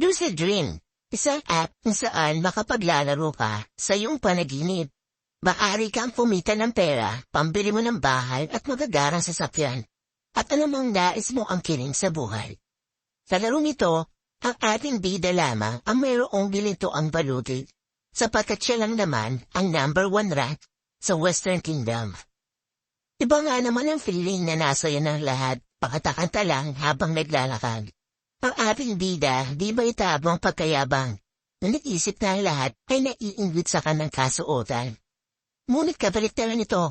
Lucid Dream, isang app kung saan makapaglalaro ka sa iyong panaginip. Maaari kang kumita ng pera, pambili mo ng bahay at magagarang sasakyan. At anumang nais mo ang kiling sa buhay. Sa larong ito, ang ating bida lamang ang mayroong ginito ang baluti, sapagkat siya lang naman ang #1 rank sa Western Kingdom. Iba nga naman ang feeling na nasa yan ng lahat, pakatakanta lang habang naglalakad. Ang ating bida, di ba itabang pagkayabang? Nag-isip na ang lahat ay naiingwit sa kanang kasuotan. Ngunit kabaliktaran ito,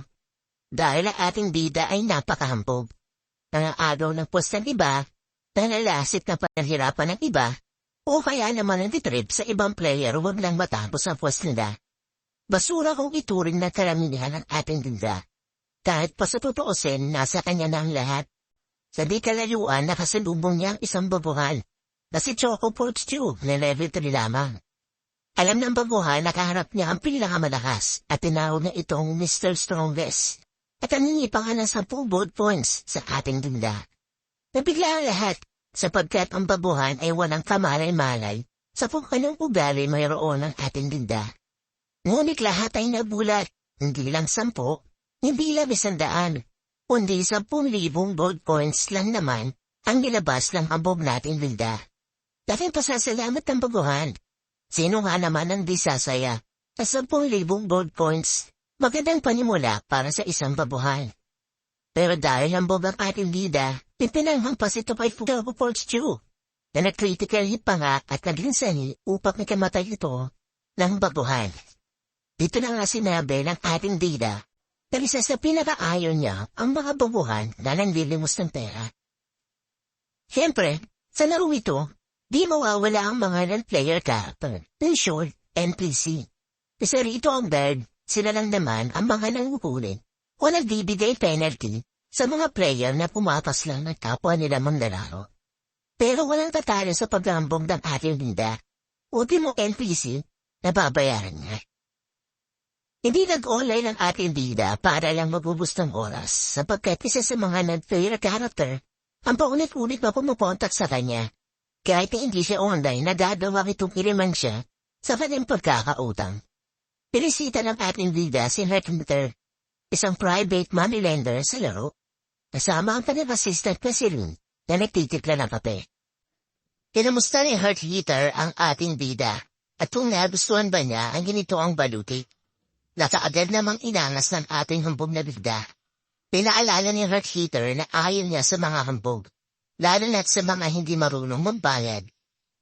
dahil ang ating bida ay napakahambog. Nangaagaw ng puwes ng iba, nalalasip na panahirapan ng iba, o kaya naman ang titrip sa ibang player huwag lang matapos ang puwes nila. Basura kung ituring na karamihan ng ating bida. Kahit pa sa tutuusin, nasa kanya na ang lahat. Sa di kalayuan, nakasalubong niya ang isang babuhan na si Choco Pork Stew na level 3 lamang. Alam ng babuhan na kaharap niya ang pinakamalakas at tinawag na itong Mr. Strongest at naningi pa nga ng 10 bold points sa ating dinda. Nabigla ang lahat sapagkat ang babuhan ay walang kamalay-malay sa kanyang ugali mayroon ng ating dinda. Ngunit lahat ay nabulat, hindi lang 10, hindi lang 100. Kundi 10,000 gold coins lang naman ang nilabas ng hambog nating bilda. Dating pasasalamat ng baguhan. Sino nga naman ang di sasaya? Sa 10,000 gold coins, magandang panimula para sa isang babuhan. Pero dahil hambog ang ating bilda, pipinanghang pa si Tupay Choco Pork Stew na nag-critical hit pa nga at naging sanhi upang ikamatay ito ng babuhan. Dito na nga sinabi ng ating bilda, dahil isa sa pinakaayon niya ang mga babuhan na nanlilimos ng pera. Siyempre, sa laro ito, di mawawala ang mga non-player character, in short, NPC. Isa rito ang bird, sila lang naman ang mga nanguhulin o nagbibigay penalty sa mga player na pumapas lang ng kapwa nila manlalaro. Pero walang tatalo sa paghambog ng ating linda. Ultimo NPC, nababayaran niya. Hindi nag-online ang ating bida para lang magubos ng oras sapagkat isa sa mga non-player character ang paulit-ulit na pumupontak sa kanya. Kahit na hindi siya online, nagagawa itong iliman siya sa kanyang pagkakautang. Pinisita ng ating bida si Hearthitter, isang private money lender sa laro. Kasama ang kanyang assistant na si Rin na nagtitikla ng kape. Kinamusta ni Hearthitter ang ating bida at kung nagustuhan ba niya ang ganito ang baluti. Nakaagad namang inangas ng ating hambog na bigda. Pinaalala ni Hearthitter na ayaw niya sa mga hambog, lalo na't sa mga hindi marunong magbayad.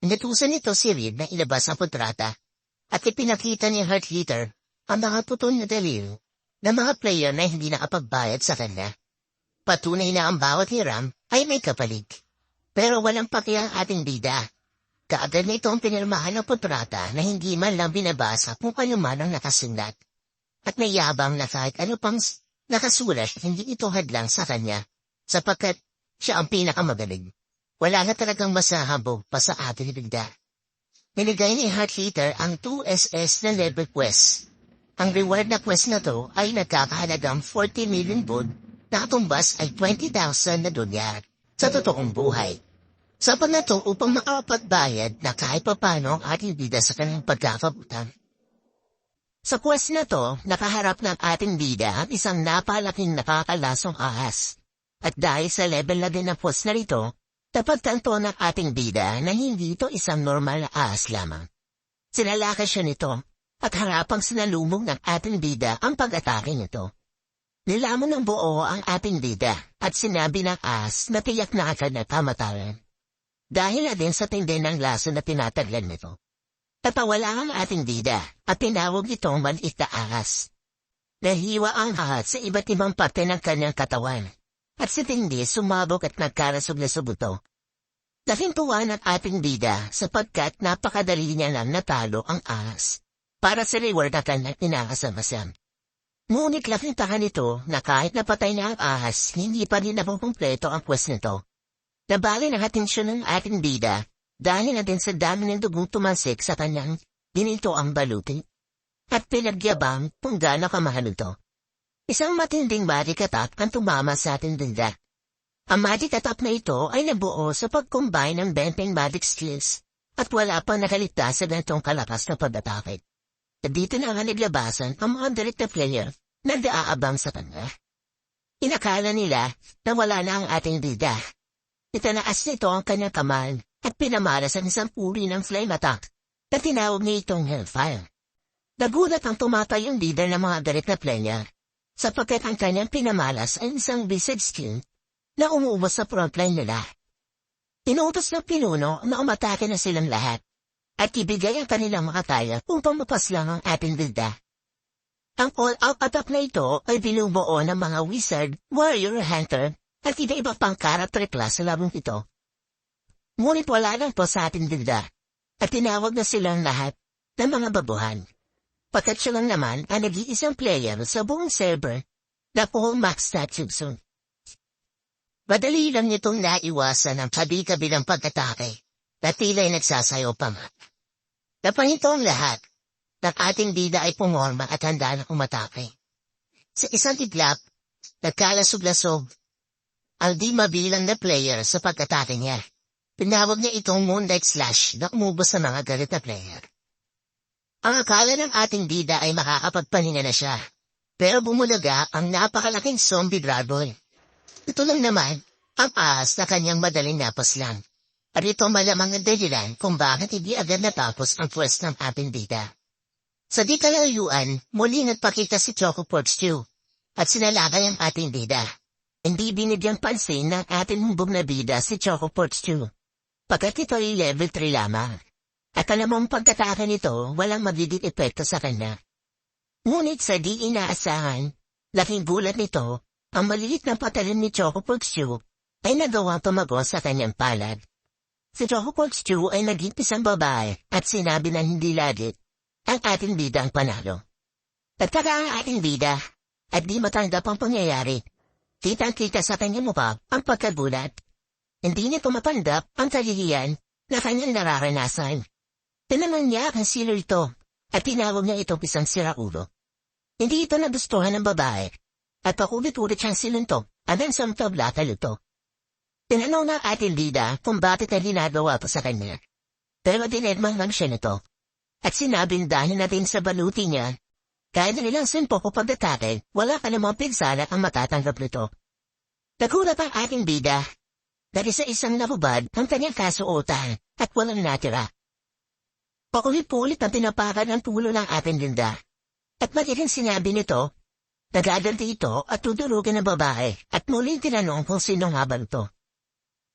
Inutusan nito si Reed na ilabas ang kontrata at ipinakita ni Hearthitter ang mga putol na dalil ng mga player na hindi nakapagbayad sa kanya. Patunay na ang bawat hiram ay may kapalit. Pero walang paki ang ating bida. Kaagad na itong pinirmahan ng kontrata na hindi man lang binabasa kung ano man ang nakasulat. At may yabang na kahit ano pang nakasulat, hindi ito hadlang sa kanya, sapagkat siya ang pinakamagaling. Wala na talagang masahabog pa sa ating bigda. Binigay ni Hearthitter ang 2SS na level quest. Ang reward na quest na to ay nagkakahalagang 40 million gold na katumbas ay 20,000 na dolyar sa totoong buhay. Sapat na to upang makapagbayad na kahit papano ang ating bida sa kanyang pagkakabutan. Sa quest na to, nakaharap ng ating bida ang isang napalaking nakakalasong ahas. At dahil sa level na din ng quest na rito, napagtanto ng ating bida na hindi ito isang normal na ahas lamang. Sinalakas siya nito at harapang sinalubong ng ating bida ang pag-atake nito. Nilamon ng buo ang ating bida at sinabi ng ahas na tiyak na agad na kamatayan. Dahil na din sa tindi ng laso na tinataglan nito. Tatawala ang ating bida at tinawag itong maliit na ahas. Nahiwa ang ahas sa iba't ibang parte ng kanyang katawan at si Tindi sumabog at nagkarasog na sa buto. Nahintuwa ng ating bida sapagkat napakadali niya lang natalo ang ahas para sa reward na kanyang inakasamasam. Ngunit lakintahan ito na kahit napatay na ang ahas, hindi pa rin napukumpleto ang quest nito. Nabali ng atensyon ng ating bida dahil na din sa dami ng dugong tumansik sa kanyang ginito ang baluti at pinagyabang kung gaano kamahal ito. Isang matinding magic attack ang tumama sa ating bida. Ang magic attack na ito ay nabuo sa pag-combine ng 20 magic skills at wala pang nakaligtas sa ganitong kalakas na pag-atake. At dito na nga naglabasan ang mga direct na player na naaabang sa kanya. Inakala nila na wala na ang ating bida. Itanaas nito ang kanyang kamay at pinamalas ang isang uri ng flame attack na tinawag niya itong Hellfire. Nagulat ang tumatay yung leader ng mga direct na player sapagkat ang kanyang pinamalas ay isang visage skill na umuubos sa frontline nila. Inutos ng pinuno na umatake na silang lahat at ibigay ang kanilang mga kaya upang mapaslang ang ating bilda. Ang all-out attack na ito ay binubuo ng mga wizard, warrior, hunter at iba-iba pang character class sa labong ito. Ngunit wala lang po sa ating bilda at tinawag na silang lahat ng mga babuhan. Pagkat siya lang naman ang nag-iisang player sa buong server na po max statutes. Madali lang nitong naiwasan ang kabi-kabilang pag-atake na tila'y nagsasayaw pa nga. Napanito ang lahat ng ating bida ay pumorma at handa na umatake. Sa isang tiglap, nagkalasog-lasog ang di mabilang na player sa pag-atake niya. Pinawag niya itong Moonlight Slash na umubos sa mga galit na player. Ang akala ng ating bida ay makakapagpahinga na siya, pero bumulaga ang napakalaking zombie dragon. Ito lang naman ang ahas na kanyang madaling napaslang. At ito malamang ang dahilan kung bakit hindi agad natapos ang pwes ng ating bida. Sa di kalayuan, muling nagpakita si Choco Pork Stew at sinalakay ang ating bida. Hindi binigyang pansin ng ating humbog na bida si Choco Pork Stew, pagkat ito ay level 3 lamang. At alam mong pagkatake nito, walang magiging epekto sa kanya. Ngunit sa di inaasahan, laking gulat nito, ang maliit na patalim ni Choco Pork Stew ay nagawa tumago sa kanyang palad. Si Choco Pork Stew ay naging isang babae at sinabi na hindi lagit ang ating bida ang panalo. Nagtaka ang ating bida at di matanggap ang pangyayari. Kitang-kita sa kanyang mukha ang pagkagulat. Hindi niya tumatanggap ang kahihiyan na kanyang nararanasan. Tinanong niya kung sino ito at tinawag niya itong isang siraulo. Hindi ito nagustuhan ng babae at pakulit-ulit siyang sinuntok hanggang sa tablatal ito. Tinanong ng ating bida kung bakit na ginagawa pa sa kanya. Pero dinedmang lang siya nito at sinabing dahil natin sa baluti niya, kahit na nilang simpo ko pagdatake, wala ka namang pinsala ang matatanggap nito. Nagulat ang ating bida dahil sa isang nabubad ang kanyang kasuotan at walang natira. Paulit-ulit ang tinapakan ng tulo ng ating linda. At magiging sinabi nito, nagaganti ito at tudulugin ng babae at muling tinanong kung sino nga ba ito.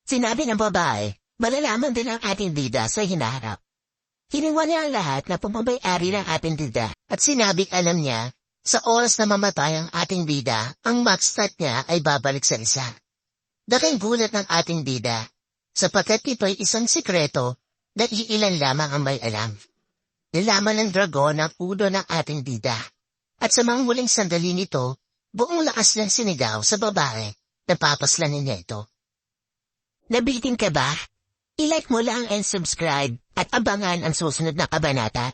Sinabi ng babae, malalaman din ang ating bida sa hinaharap. Hiniwa niya ang lahat na pumabay-ari ng ating bida at sinabing alam niya, sa oras na mamatay ang ating bida, ang max stat niya ay babalik sa isa. Daking gulat ng ating bida, sapagkat ito'y isang sikreto na iilan lamang ang may alam. Nilaman ng dragon ang ulo ng ating bida. At sa mga huling sandali nito, buong lakas ng sinigaw sa babae na papaslanin niya ito. Nabitin ka ba? I-like mo lang and subscribe at abangan ang susunod na kabanata.